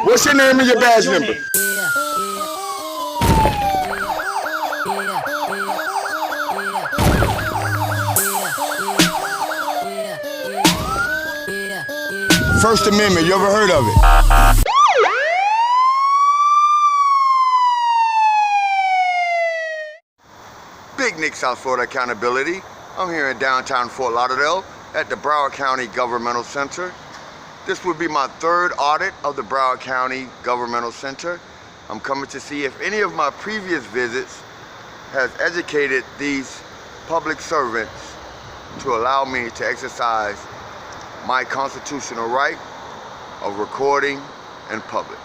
What's your name and your badge number? First Amendment, you ever heard of it? Big Nick, South Florida Accountability. I'm here in downtown Fort Lauderdale at the Broward County Governmental Center. This would be my third audit of the Broward County Governmental Center. I'm coming to see if any of my previous visits has educated these public servants to allow me to exercise my constitutional right of recording in public.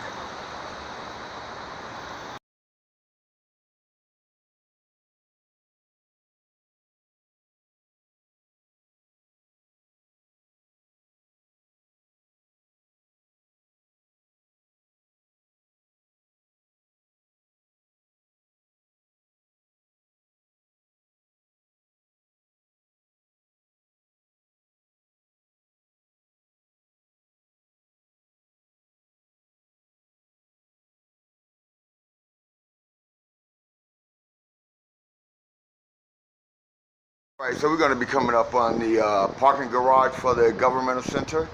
Right, so we're going to be coming up on the parking garage for the governmental center.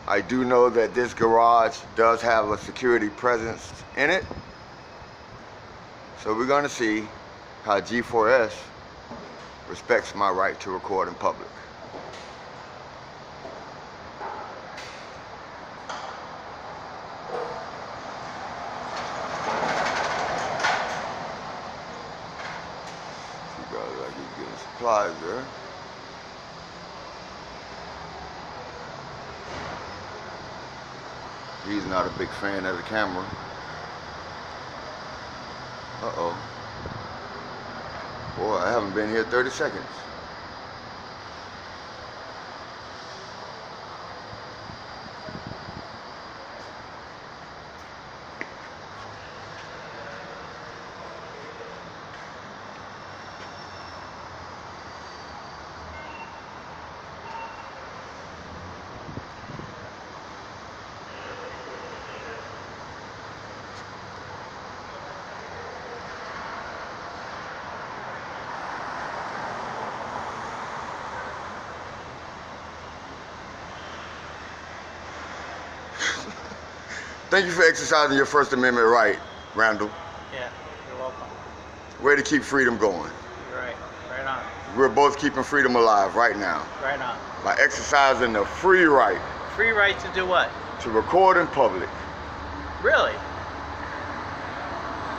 I do know that this garage does have a security presence in it. So we're going to see how G4S respects my right to record in public. Like he's getting supplies there. He's not a big fan of the camera. Uh-oh. Boy, I haven't been here 30 seconds. Thank you for exercising your First Amendment right, Randall. Yeah, you're welcome. Way to keep freedom going. You're right. Right on. We're both keeping freedom alive right now. Right on. By exercising the free right. Free right to do what? To record in public. Really?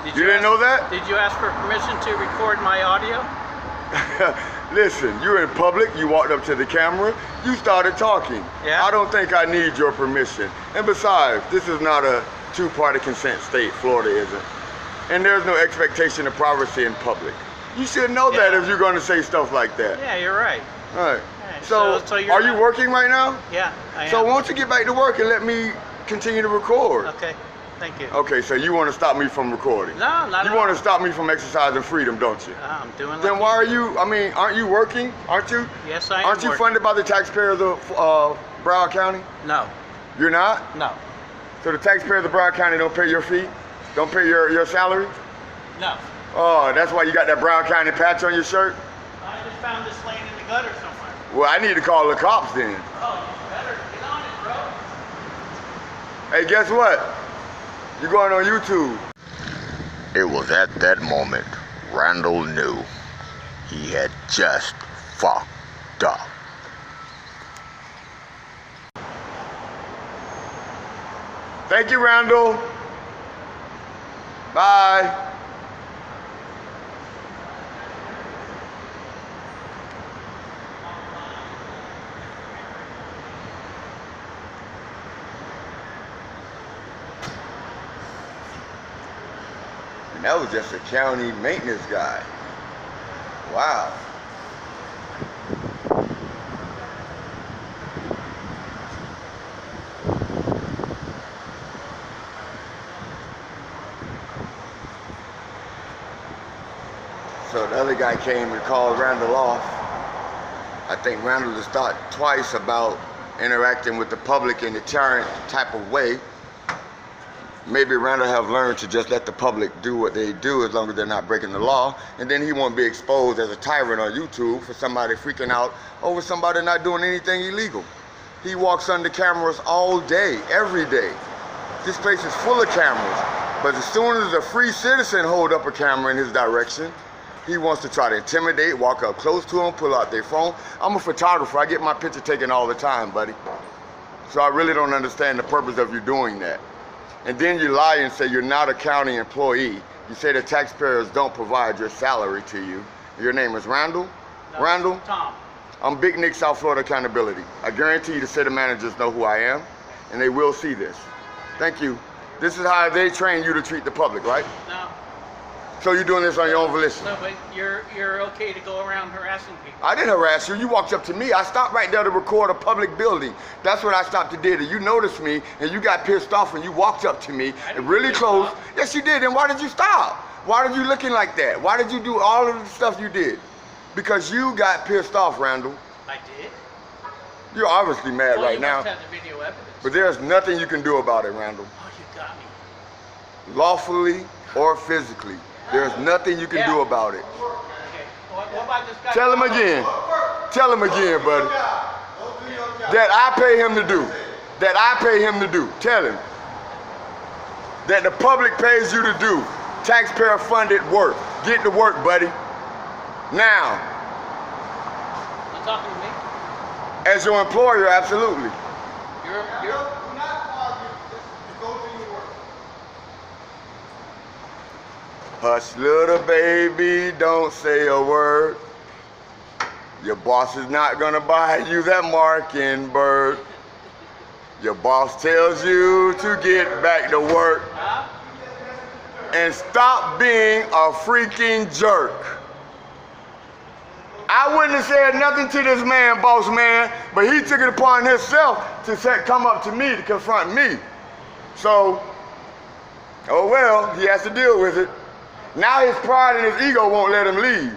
You didn't know that? Did you ask for permission to record my audio? Listen, you're in public, you walked up to the camera, you started talking. Yeah. I don't think I need your permission. And besides, this is not a two-party consent state, Florida isn't. And there's no expectation of privacy in public. You should know that if you're going to say stuff like that. Yeah, you're right. All right. Yeah, So are you working right now? Yeah, I am. So why don't you get back to work and let me continue to record? Okay, thank you. Okay, so you want to stop me from recording? No, not at all. You want to stop me from exercising freedom, don't you? I'm doing Then like why are you, aren't you working? Aren't you? Yes, I am Aren't you working. funded by the taxpayers of Broward County? No. You're not? No. So the taxpayers of Broward County don't pay your fee? Don't pay your salary? No. Oh, that's why you got that Broward County patch on your shirt? I just found this laying in the gutter somewhere. Well, I need to call the cops then. Oh, you better get on it, bro. Hey, guess what? You're going on YouTube. It was at that moment Randall knew he had just fucked up. Thank you, Randall. Bye. And that was just a county maintenance guy. Wow. So the other guy came and called Randall off. I think Randall just thought twice about interacting with the public in a tyrant type of way, maybe Randall have learned to just let the public do what they do as long as they're not breaking the law, and then he won't be exposed as a tyrant on YouTube for somebody freaking out over somebody not doing anything illegal. He walks under cameras all day, every day. This place is full of cameras, but as soon as a free citizen hold up a camera in his direction, he wants to try to intimidate, walk up close to him, pull out their phone. I'm a photographer, I get my picture taken all the time, buddy. So I really don't understand the purpose of you doing that. And then you lie and say you're not a county employee. You say the taxpayers don't provide your salary to you. Your name is Randall? No, Randall? Tom. I'm Big Nick, South Florida Accountability. I guarantee you the city managers know who I am, and they will see this. Thank you. This is how they train you to treat the public, right? No. So you're doing this on your own volition? No, but you're okay to go around harassing people. I didn't harass you. You walked up to me. I stopped right there to record a public building. That's what I stopped to do. You noticed me, and you got pissed off, and you walked up to me and really close. Yes, you did. And why did you stop? Why did you looking like that? Why did you do all of the stuff you did? Because you got pissed off, Randall. I did? You're obviously mad Well, right you now. must have the video evidence. But there's nothing you can do about it, Randall. Oh, you got me. Lawfully or physically. There's nothing you can do about it. Okay. What about this guy? Tell him again. Tell him again, buddy. That I pay him to do. That I pay him to do. Tell him. That the public pays you to do. Taxpayer funded work. Get to work, buddy. Now. You talking to me? As your employer, absolutely. You're Hush, little baby, don't say a word. Your boss is not gonna buy you that marking bird. Your boss tells you to get back to work and stop being a freaking jerk. I wouldn't have said nothing to this man, boss man, but he took it upon himself to come up to me to confront me. So, oh well, he has to deal with it. Now his pride and his ego won't let him leave.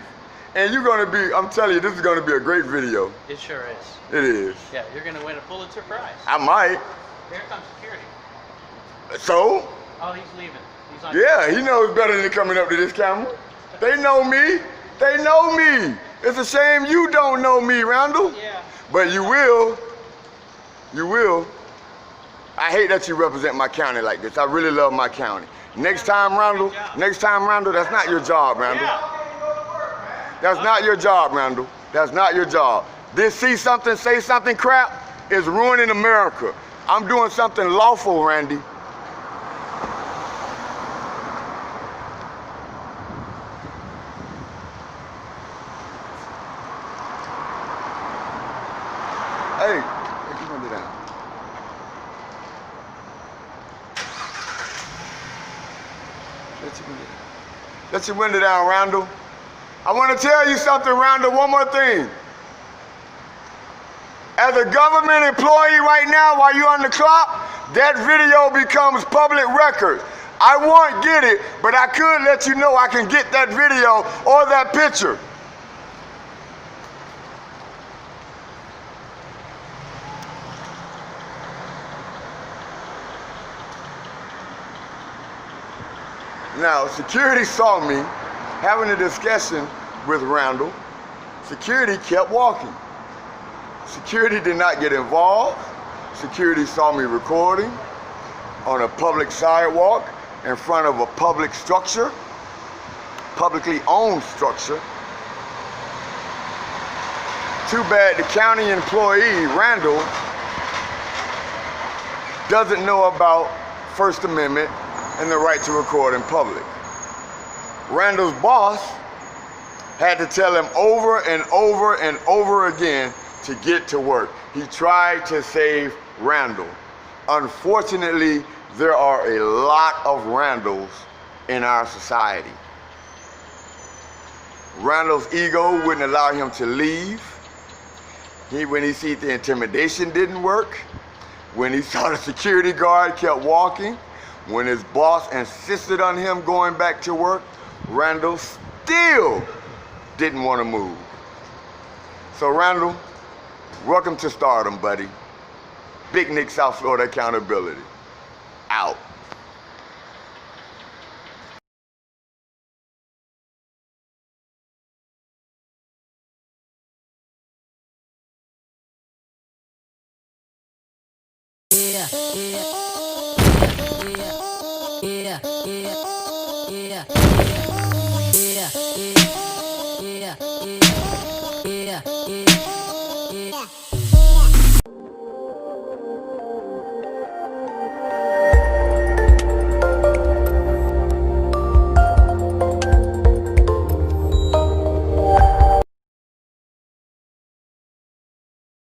And you're gonna be, I'm telling you, this is gonna be a great video. It sure is. It is. Yeah, you're gonna win a Pulitzer Prize. I might. Here comes security. So? Oh, he's leaving. He's on. Yeah, he knows better than coming up to this camera. They know me. They know me. It's a shame you don't know me, Randall. Yeah. But you will. You will. I hate that you represent my county like this. I really love my county. Next time, Randall, that's not your job, Randall. That's not your job, Randall. That's not your job. This see something, say something crap is ruining America. I'm doing something lawful, Randy. Hey, take your window down. Let your window down, Randall. I want to tell you something, Randall, one more thing. As a government employee right now, while you're on the clock, that video becomes public record. I won't get it, but I could let you know I can get that video or that picture. Now, security saw me having a discussion with Randall. Security kept walking. Security did not get involved. Security saw me recording on a public sidewalk in front of a public structure, publicly owned structure. Too bad the county employee, Randall, doesn't know about First Amendment and the right to record in public. Randall's boss had to tell him over and over and over again to get to work. He tried to save Randall. Unfortunately, there are a lot of Randalls in our society. Randall's ego wouldn't allow him to leave. When he see the intimidation didn't work, when he saw the security guard kept walking, when his boss insisted on him going back to work, Randall still didn't want to move. So Randall, welcome to stardom, buddy. Big Nick, South Florida Accountability. Out. Yeah.